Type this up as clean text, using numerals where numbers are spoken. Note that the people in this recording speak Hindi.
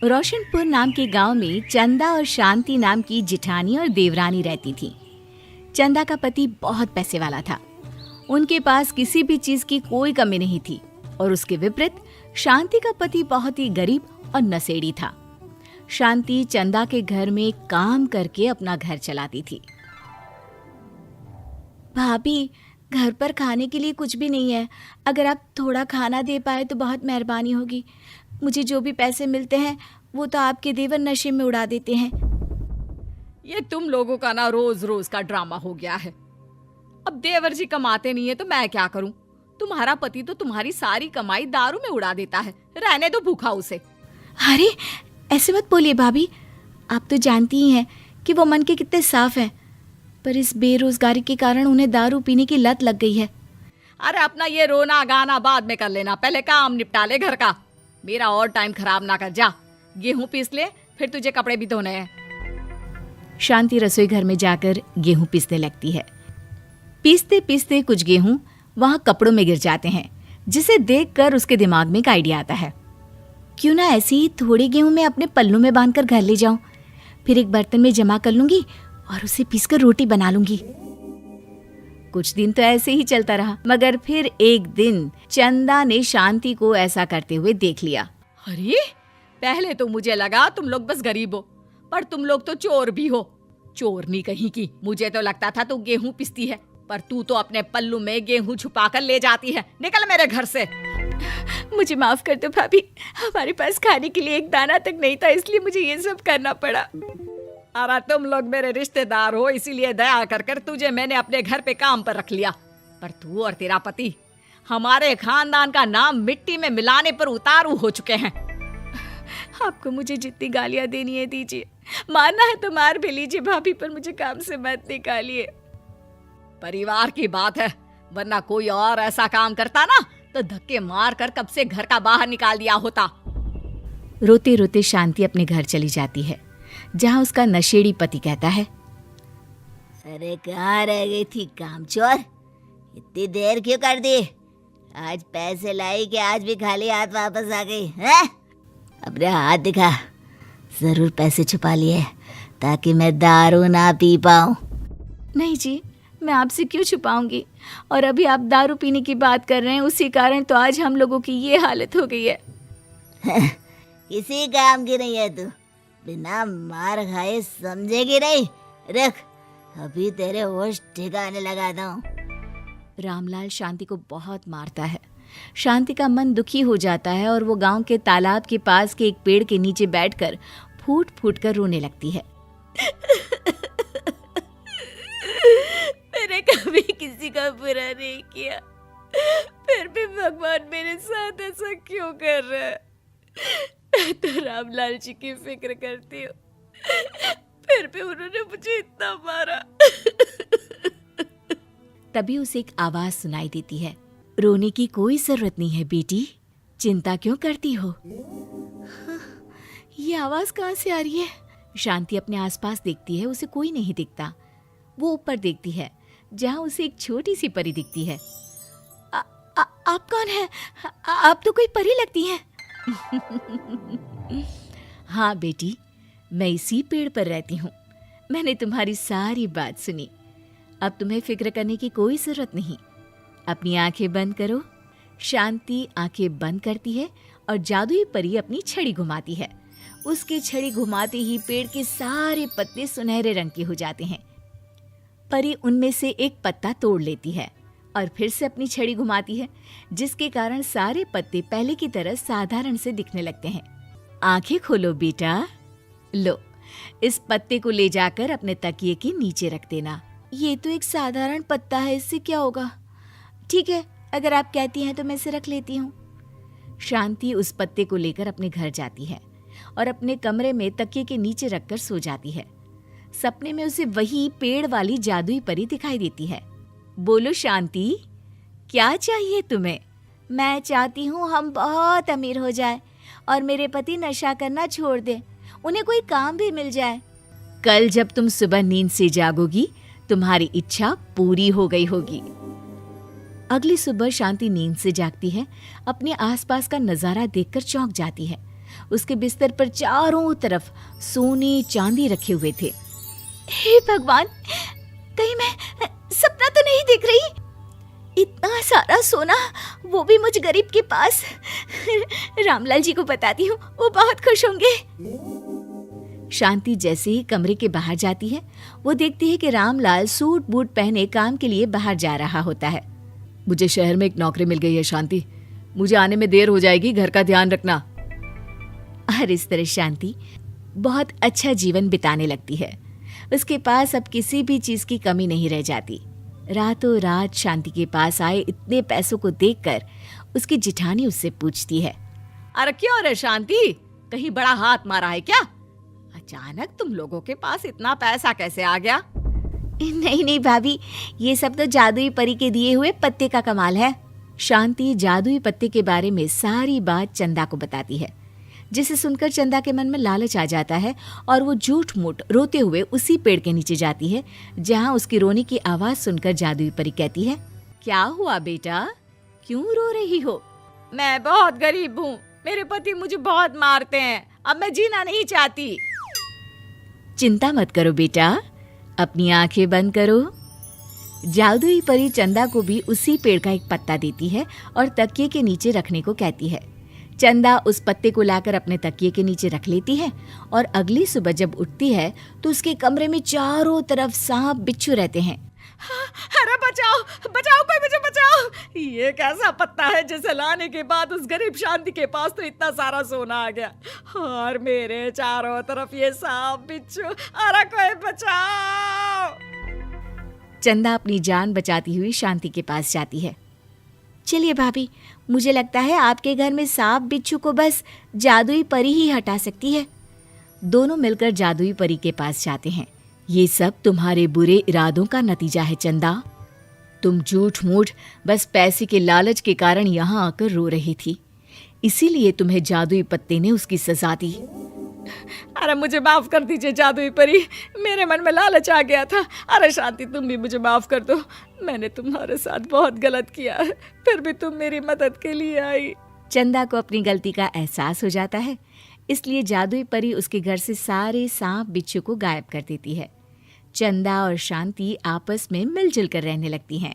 रोशनपुर नाम के गांव में चंदा और शांति नाम की जिठानी और देवरानी रहती थी। चंदा का पति बहुत पैसे वाला था। उनके पास किसी भी चीज की कोई कमी नहीं थी और उसके विपरीत शांति का पति बहुत ही गरीब और नशेड़ी था। शांति चंदा के घर में काम करके अपना घर चलाती थी। भाभी, घर पर खाने के लिए कुछ भी नहीं है। अगर आप थोड़ा खाना दे पाए तो बहुत मेहरबानी होगी। मुझे जो भी पैसे मिलते हैं वो तो आपके देवर नशे में उड़ा देते हैं। ये तुम लोगों का ना रोज रोज का ड्रामा हो गया है। अब देवर जी कमाते नहीं है तो मैं क्या करूं? तुम्हारा पति तो तुम्हारी सारी कमाई दारू में उड़ा देता है। रहने दो भूखा उसे। अरे ऐसे मत बोलिए भाभी, आप तो जानती ही हैं कि वो मन के कितने साफ हैं, पर इस बेरोजगारी के कारण उन्हें दारू पीने की लत लग गई है। अरे अपना ये रोना गाना बाद में कर लेना, पहले काम निपटा ले घर का। मेरा और टाइम खराब ना कर। जा गेहूं पीस ले, फिर तुझे कपड़े भी धोने हैं। शांति रसोई घर में जाकर गेहूं पीसने लगती है। पीसते पीसते कुछ गेहूं वहां कपड़ों में गिर जाते हैं, जिसे देखकर उसके दिमाग में एक आइडिया आता है। क्यों ना ऐसे ही थोड़े गेहूं मैं अपने पल्लू में बांधकर घर ले जाऊं, फिर एक बर्तन में जमा कर लूंगी और उसे पीसकर रोटी बना लूंगी। कुछ दिन तो ऐसे ही चलता रहा, मगर फिर एक दिन चंदा ने शांति को ऐसा करते हुए देख लिया। अरे पहले तो मुझे लगा तुम लोग बस गरीब हो, पर तुम लोग तो चोर भी हो। चोरनी कहीं की। मुझे तो लगता था तू गेहूं पिसती है, पर तू तो अपने पल्लू में गेहूं छुपा कर ले जाती है। निकल मेरे घर से। मुझे माफ कर दो भाभी, हमारे पास खाने के लिए एक दाना तक नहीं था, इसलिए मुझे ये सब करना पड़ा। अरे तुम लोग मेरे रिश्तेदार हो, इसीलिए दया कर कर तुझे मैंने अपने घर पे काम पर रख लिया। पर तू और तेरा पति हमारे खानदान का नाम मिट्टी में मिलाने पर उतारू हो चुके हैं। आपको मुझे जितनी गालियां देनी है दीजिए, मारना है तो मार भी लीजिए भाभी, पर मुझे काम से मत निकालिए। परिवार की बात है, वरना कोई और ऐसा काम करता ना तो धक्के मार कर कब से घर का बाहर निकाल दिया होता। रोते रोते शांति अपने घर चली जाती है, जहाँ उसका नशेड़ी पति कहता है, अरे कहाँ रह गई थी कामचोर? इतनी देर क्यों कर दी? आज पैसे लाई कि आज भी खाली हाथ वापस आ गई है? अपने हाथ दिखा। जरूर पैसे छुपा लिए ताकि मैं दारू ना पी पाऊं। नहीं जी, मैं आपसे क्यों छुपाऊंगी, और अभी आप दारू पीने की बात कर रहे हैं, उसी कारण तो आज हम लोगों की ये हालत हो गई है। किसी काम की नहीं है तू, बिना मार खाए समझेगी नहीं। रख, अभी तेरे होश ठिकाने लगाता हूँ। रामलाल शांति को बहुत मारता है। शांति का मन दुखी हो जाता है और वो गांव के तालाब के पास के एक पेड़ के नीचे बैठकर फूट फूट कर रोने लगती है। मैंने कभी किसी का बुरा नहीं किया, फिर भी भगवान मेरे साथ ऐसा क्यों कर रहा है? मैं तो रामलाल जी की फिक्र करती हूँ, फिर भी उन्होंने मुझे इतना मारा। तभी उसे एक आवाज सुनाई देती है, रोने की कोई जरूरत नहीं है बेटी, चिंता क्यों करती हो? ये आवाज कहाँ से आ रही है? शांति अपने आसपास देखती है, उसे कोई नहीं दिखता। वो ऊपर देखती है, जहाँ उसे एक छोटी सी परी दिखती है। आप कौन है? आप तो कोई परी लगती हैं। हाँ बेटी, मैं इसी पेड़ पर रहती हूँ। मैंने तुम्हारी सारी बात सुनी। अब तुम्हें फिक्र करने की कोई जरूरत नहीं। अपनी आंखें बंद करो। शांति आंखें बंद करती है और जादुई परी अपनी छड़ी घुमाती है। उसकी छड़ी घुमाते ही पेड़ के सारे पत्ते सुनहरे रंग के हो जाते हैं। परी उनमें से एक पत्ता तोड़ लेती है और फिर से अपनी छड़ी घुमाती है, जिसके कारण सारे पत्ते पहले की तरह साधारण से दिखने लगते हैं। आंखें खोलो बेटा। लो, इस पत्ते को ले जाकर अपने तकिए के नीचे रख देना। ये तो एक साधारण पत्ता है, इससे क्या होगा? ठीक है, अगर आप कहती हैं तो मैं इसे रख लेती हूँ। शांति उस पत्ते को लेकर अपने घर जाती है और अपने कमरे में तकिए के नीचे रखकर सो जाती है। सपने में उसे वही पेड़ वाली जादुई परी दिखाई देती है। बोलो शांति, क्या चाहिए तुम्हें? मैं चाहती हूँ हम बहुत अमीर हो जाए और मेरे पति नशा करना छोड़ दें, उन्हें कोई काम भी मिल जाए। कल जब तुम सुबह नींद से जागोगी, तुम्हारी इच्छा पूरी हो गई होगी। अगली सुबह शांति नींद से जागती है। अपने आसपास का नजारा देखकर चौंक जाती है। उसके बिस्तर पर चारों तरफ सोने चांदी रखे हुए थे। हे भगवान, कहीं मैं सपना तो नहीं देख रही? इतना सारा सोना, वो भी मुझ गरीब के पास। रामलाल जी को बताती हूँ, वो बहुत खुश होंगे। शांति जैसे ही कमरे के बाहर जाती है, वो देखती है कि रामलाल सूट बूट पहने काम के लिए बाहर जा रहा होता है। मुझे शहर में एक नौकरी मिल गई है शांति, मुझे आने में देर हो जाएगी, घर का ध्यान रखना। और इस तरह शांति बहुत अच्छा जीवन बिताने लगती है। उसके पास अब किसी भी चीज की कमी नहीं रह जाती। रातों रात शांति के पास आए इतने पैसों को देखकर उसकी जिठानी उससे पूछती है, अरे क्यों रे शांति, कहीं बड़ा हाथ मारा है क्या? अचानक तुम लोगों के पास इतना पैसा कैसे आ गया? नहीं नहीं भाभी, ये सब तो जादुई परी के दिए हुए पत्ते का कमाल है। शांति जादुई पत्ते के बारे में सारी बात चंदा को बताती है, जिसे सुनकर चंदा के मन में लालच आ जाता है और वो झूठ मूठ रोते हुए उसी पेड़ के नीचे जाती है जहाँ उसकी रोने की आवाज सुनकर जादुई परी कहती है, क्या हुआ बेटा, क्यों रो रही हो? मैं बहुत गरीब हूँ, मेरे पति मुझे बहुत मारते हैं, अब मैं जीना नहीं चाहती। चिंता मत करो बेटा, अपनी आंखें बंद करो। जादुई परी चंदा को भी उसी पेड़ का एक पत्ता देती है और तकिए के नीचे रखने को कहती है। चंदा उस पत्ते को लाकर अपने तकिए के नीचे रख लेती है और अगली सुबह जब उठती है तो उसके कमरे में चारों तरफ सांप बिच्छू रहते हैं। अरे बचाओ बचाओ, कोई मुझे बचाओ, ये कैसा पत्ता है जिसे लाने के बाद उस गरीब शांति के पास तो इतना सारा सोना आ गया, और मेरे चारों तरफ ये सांप बिच्छू, अरे कोई बचाओ। चंदा अपनी जान बचाती हुई शांति के पास जाती है। चलिए भाभी, मुझे लगता है आपके घर में सांप बिच्छू को बस जादुई परी ही हटा सकती है। दोनों मिलकर जादुई परी के पास जाते हैं। ये सब तुम्हारे बुरे इरादों का नतीजा है चंदा। तुम झूठ मूठ बस पैसे के लालच के कारण यहाँ आकर रो रही थी, इसीलिए तुम्हें जादुई पत्ते ने उसकी सजा दी। अरे मुझे माफ कर दीजिए जादुई परी, मेरे मन में लालच आ गया था। अरे शांति, तुम भी मुझे माफ कर दो, मैंने तुम्हारे साथ बहुत गलत किया है, फिर भी तुम मेरी मदद के लिए आई। चंदा को अपनी गलती का एहसास हो जाता है, इसलिए जादुई परी उसके घर से सारे सांप बिच्छू को गायब कर देती है। चंदा और शांति आपस में मिलजुल कर रहने लगती हैं।